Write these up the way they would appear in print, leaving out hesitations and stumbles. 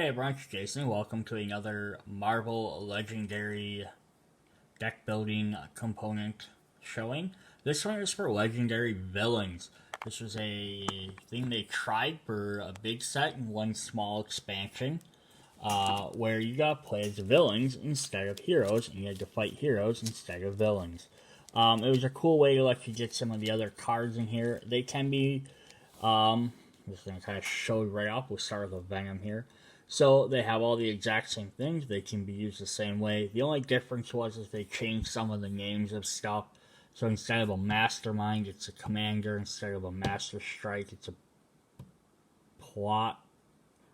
Hey everyone, it's Jason. Welcome to another Marvel Legendary deck building component showing. This one is for Legendary Villains. This was a thing they tried for a big set and one small expansion, where you got to play as villains instead of heroes, and you had to fight heroes instead of villains. It was a cool way to let you get some of the other cards in here. They can be, just going to kind of show you right off. We'll start with a Venom here. So they have all the exact same things. They can be used the same way. The only difference was is they changed some of the names of stuff. So instead of a mastermind, it's a commander. Instead of a master strike, it's a plot.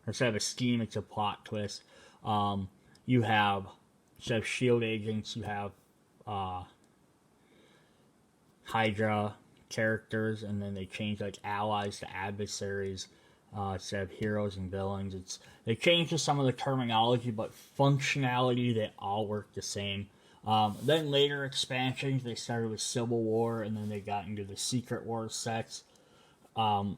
Instead of a scheme, it's a plot twist. You have, instead of shield agents, you have Hydra characters, and then they change like allies to adversaries. Instead of heroes and villains, they changed to some of the terminology, but functionality they all work the same. Then later expansions, they started with Civil War, and then they got into the Secret Wars sets, where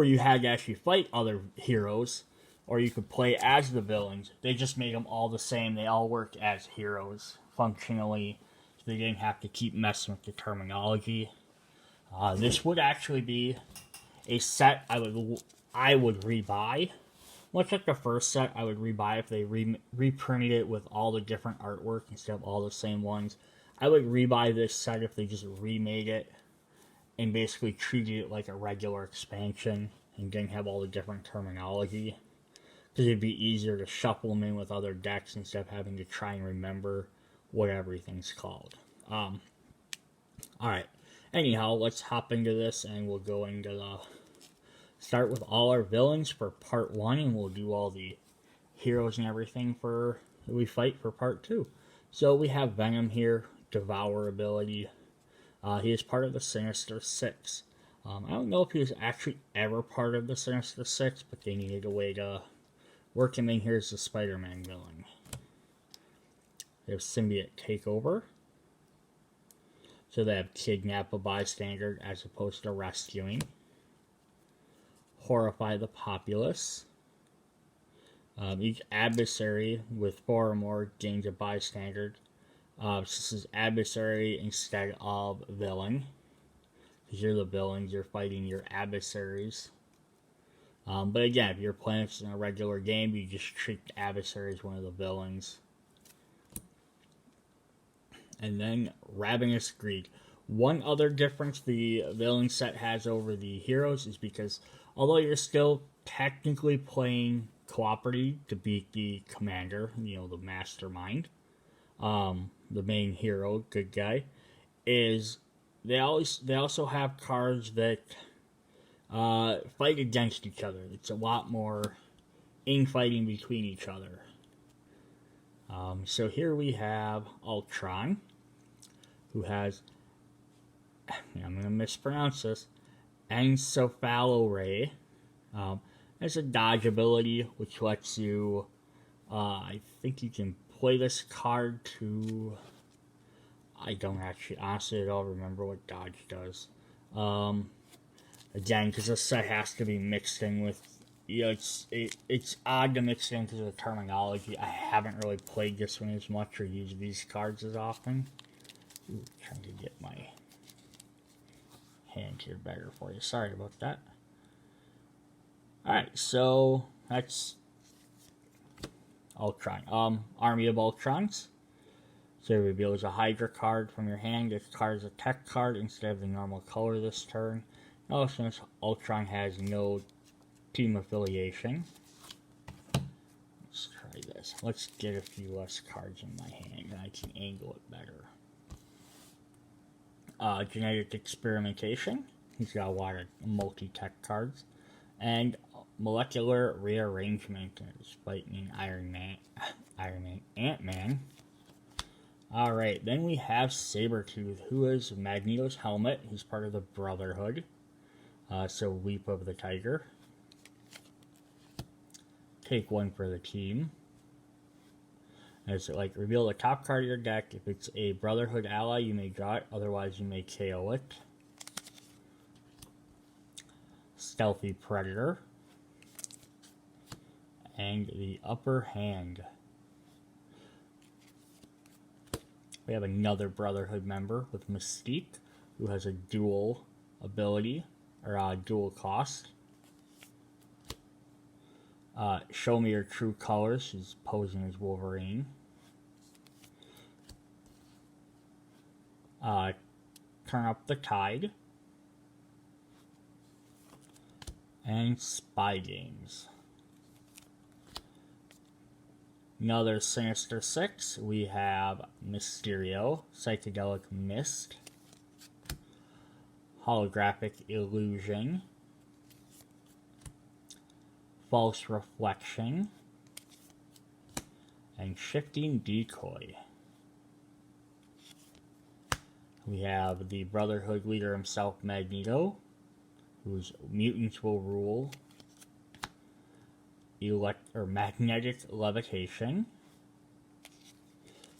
you had to actually fight other heroes, or you could play as the villains. They just made them all the same. They all work as heroes functionally, so they didn't have to keep messing with the terminology. This would actually be a set I would rebuy. Much like the first set, I would rebuy if they reprinted it with all the different artwork instead of all the same ones. I would rebuy this set if they just remade it and basically treated it like a regular expansion and didn't have all the different terminology. Because it'd be easier to shuffle them in with other decks instead of having to try and remember what everything's called. Alright. Anyhow, let's hop into this and we'll go into the start with all our villains for part 1, and we'll do all the heroes and everything for that we fight for part 2. So we have Venom here, Devour ability. He is part of the Sinister Six. I don't know if he was actually ever part of the Sinister Six, but they needed a way to work him in here as the Spider-Man villain. They have Symbiote Takeover. So they have Kidnap a Bystander as opposed to rescuing. Horrify the Populace. Each adversary with 4 or more gains a bystander. This is adversary instead of villain. Because you're the villains, you're fighting your adversaries. But again, if you're playing this in a regular game, you just treat the adversary as one of the villains. And then Ravenous Greed. One other difference the villain set has over the heroes is because although you're still technically playing cooperative to beat the commander, the mastermind, the main hero, good guy, is they also have cards that fight against each other. It's a lot more infighting between each other. So here we have Ultron, who has, I'm going to mispronounce this, Encephalorrhea. There's a dodge ability, which lets you, I think you can play this card to, I don't actually, honestly, I don't remember what dodge does. Again, because this set has to be mixed in with, it's odd to mix in because of the terminology. I haven't really played this one as much or used these cards as often. Ooh, trying to get my hand here better for you. Sorry about that. Alright, so that's Ultron. Army of Ultrons. So it reveals a Hydra card from your hand. This card is a tech card instead of the normal color this turn. Now, since Ultron has no team affiliation, let's try this. Let's get a few less cards in my hand and I can angle it better. Genetic Experimentation. He's got a lot of multi-tech cards. And Molecular Rearrangement. Is fighting Iron Man, Ant-Man. Alright, then we have Sabretooth, who is Magneto's helmet. He's part of the Brotherhood. So Leap of the Tiger. Take one for the team. As it reveal the top card of your deck. If it's a Brotherhood ally, you may draw it. Otherwise, you may KO it. Stealthy Predator. and the upper hand. We have another Brotherhood member with Mystique, who has a dual ability, or dual cost. Show me your true colors. She's posing as Wolverine. Turn up the tide. And Spy Games. Another Sinister Six. We have Mysterio, Psychedelic Mist, Holographic Illusion, False Reflection, and Shifting Decoy. We have the Brotherhood leader himself, Magneto, whose mutants will rule magnetic levitation.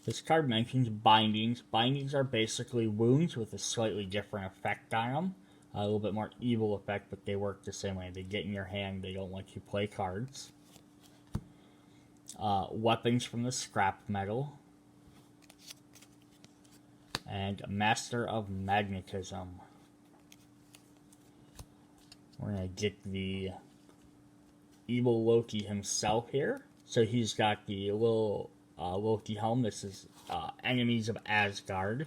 This card mentions bindings. Bindings are basically wounds with a slightly different effect on them. A little bit more evil effect, but they work the same way. They get in your hand, they don't let you play cards. Weapons from the scrap metal. And Master of Magnetism. We're going to get the evil Loki himself here. So he's got the little Loki helm. This is Enemies of Asgard.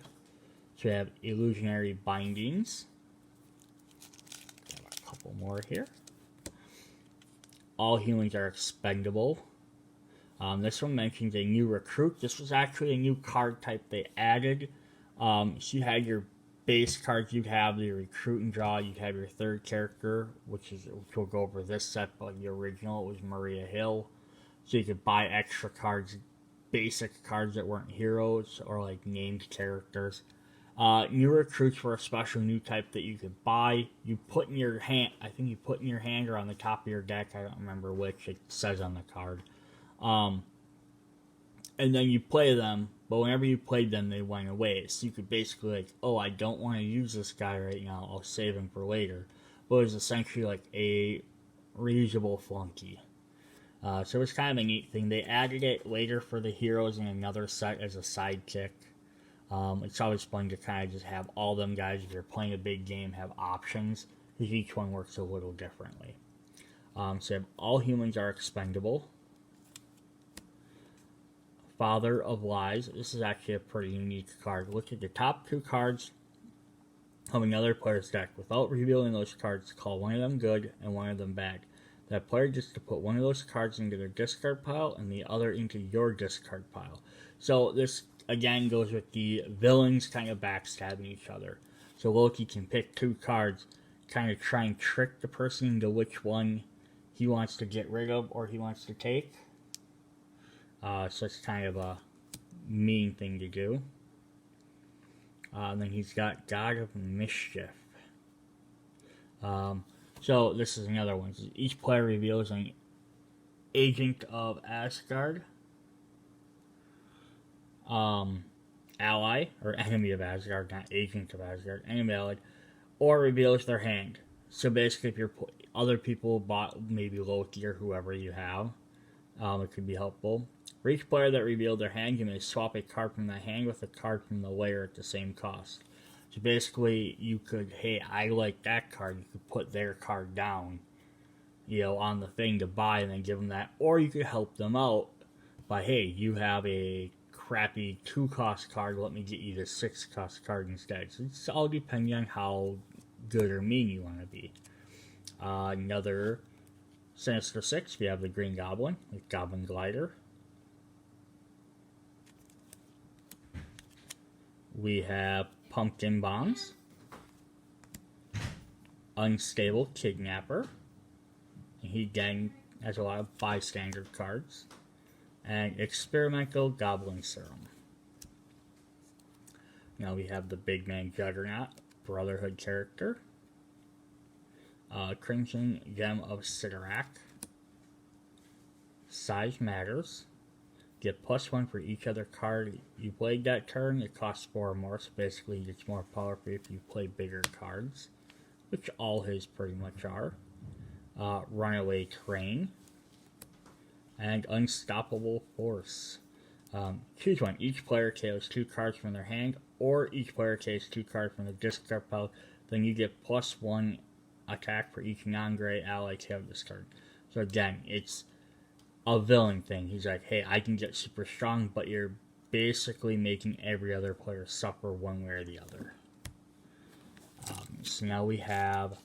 So we have Illusionary Bindings. Got a couple more here. All humans are expendable. This one mentions a new recruit. This was actually a new card type they added. So you had your base cards, you'd have the recruit and draw, you'd have your third character, which we'll go over this set, but the original was Maria Hill. So you could buy extra cards, basic cards that weren't heroes or like named characters. New recruits were a special new type that you could buy. You put in your hand, I think you put in your hand or on the top of your deck, I don't remember which, it says on the card. And then you play them, but whenever you played them, they went away. So you could basically like, oh, I don't want to use this guy right now, I'll save him for later. But it was essentially like a reusable flunky. So it was kind of a neat thing. They added it later for the heroes in another set as a sidekick. It's always fun to kind of just have all them guys, if you're playing a big game, have options, because each one works a little differently. So you have all humans are expendable. Father of Lies. This is actually a pretty unique card. Look at the top two cards of another player's deck. Without revealing those cards, call one of them good and one of them bad. That player gets to put one of those cards into their discard pile and the other into your discard pile. So this, again, goes with the villains kind of backstabbing each other. So Loki can pick two cards, kind of try and trick the person into which one he wants to get rid of or he wants to take. So it's kind of a mean thing to do. And then he's got God of Mischief. So this is another one. Each player reveals an agent of Asgard, ally, or enemy of Asgard, not agent of Asgard, enemy allied, or reveals their hand. So basically, if other people bought maybe Loki or whoever you have, it could be helpful. For each player that revealed their hand, you may swap a card from the hand with a card from the layer at the same cost. So basically, you could, hey, I like that card. You could put their card down, on the thing to buy and then give them that. Or you could help them out by, hey, you have a crappy 2-cost card. Let me get you the 6-cost card instead. So it's all depending on how good or mean you want to be. Another Sinister Six, we have the Green Goblin with Goblin Glider. We have Pumpkin Bombs, Unstable Kidnapper, and he again has a lot of bystander cards, and Experimental Goblin Serum. Now we have the Big Man Juggernaut, Brotherhood character, Crimson Gem of Sidorak, Size Matters. Get +1 for each other card you played that turn. It costs 4 or more, so basically it's more powerful if you play bigger cards, which all his pretty much are. Runaway Train, And Unstoppable Force. Choose one. Each player KOs 2 cards from their hand, or each player KOs 2 cards from the discard pile. Then you get +1 attack for each non-gray ally KO this card. So again, it's a villain thing. He's like, hey, I can get super strong, but you're basically making every other player suffer one way or the other. So now we have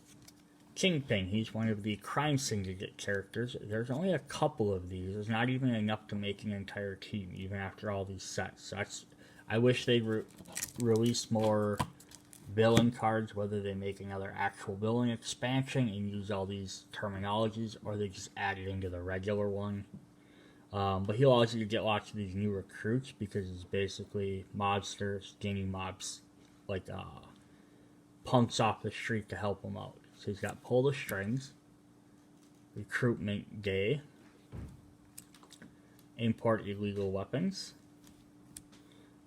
Kingpin. He's one of the crime syndicate characters. There's only a couple of these. There's not even enough to make an entire team, even after all these sets. I wish they'd release more villain cards, whether they make another actual villain expansion and use all these terminologies, or they just add it into the regular one. But he'll also get lots of these new recruits, because it's basically mobsters gaining mobs, like punks off the street to help him out. So he's got Pull the Strings, Recruitment Day, Import Illegal Weapons,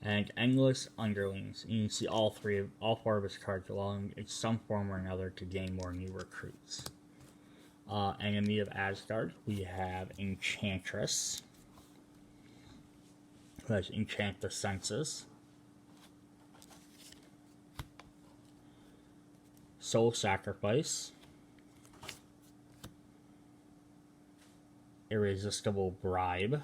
and Endless Underlings. And you can see all 4 of his cards along in some form or another to gain more new recruits. Enemy of Asgard, we have Enchantress, who has Enchant the Senses, Soul Sacrifice, Irresistible Bribe,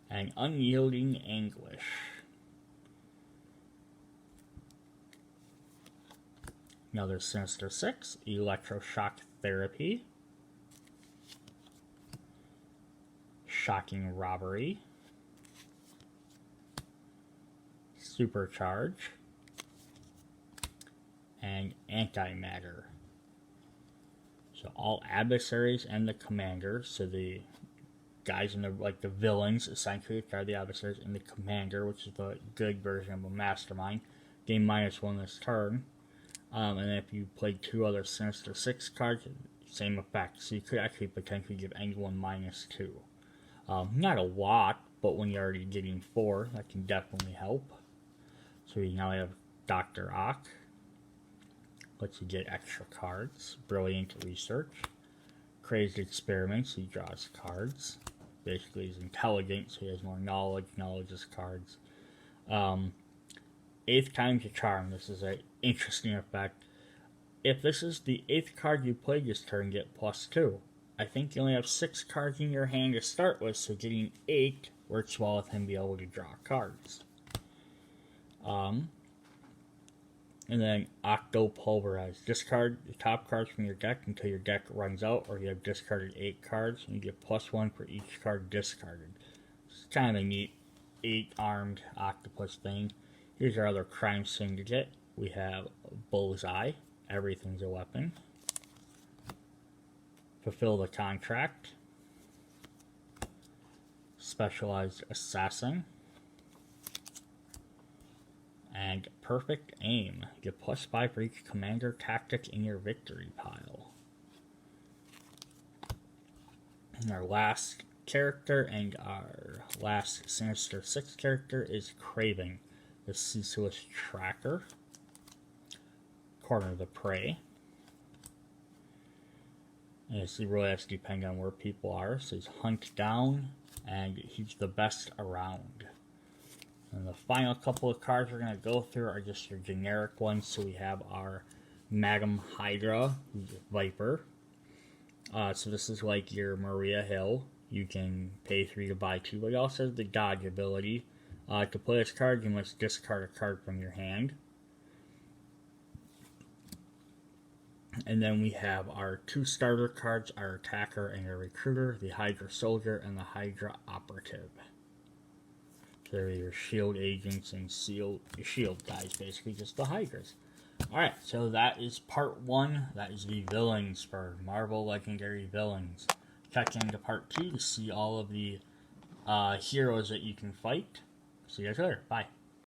and Unyielding Anguish. Another Sinister Six, Electroshock Therapy, Shocking Robbery, Supercharge, and Antimatter. So all adversaries and the commander, so the guys in the villains essentially are the adversaries, and the commander, which is the good version of a mastermind, gain -1 this turn. And then if you play 2 other Sinister Six cards, same effect. So you could actually potentially give anyone -2. Not a lot, but when you're already getting 4, that can definitely help. So we now have Dr. Ock. Lets you get extra cards. Brilliant Research. Crazed Experiments, he draws cards. Basically, he's intelligent, so he has more knowledge. Knowledge is cards. 8th Time's a Charm. This is an interesting effect. If this is the 8th card you play this turn, get +2. I think you only have 6 cards in your hand to start with, so getting 8 works well with him being able to draw cards. And then Octo Pulverize. Discard the top cards from your deck until your deck runs out, or you have discarded 8 cards, and you get +1 for each card discarded. It's kind of a neat 8-armed octopus thing. Here's our other crime syndicate. We have Bullseye. Everything's a weapon. Fulfill the Contract. Specialized Assassin. And Perfect Aim. Get +5 for each commander tactic in your victory pile. And our last character and our last Sinister Six character is Craven, the Ceaseless Tracker. Corner the Prey. And he really has to depend on where people are. So he's hunt down, and he's the best around. And the final couple of cards we're going to go through are just your generic ones. So we have our Madam Hydra, who's a Viper. So this is like your Maria Hill. You can pay 3 to buy 2, but it also has the dodge ability. To play this card, you must discard a card from your hand. And then we have our 2 starter cards, our Attacker and our Recruiter, the Hydra Soldier and the Hydra Operative. So they're your shield agents and shield guys, basically just the Hydras. Alright, so that is part 1. That is the villains for Marvel Legendary Villains. Check into part 2 to see all of the heroes that you can fight. See you guys later. Bye.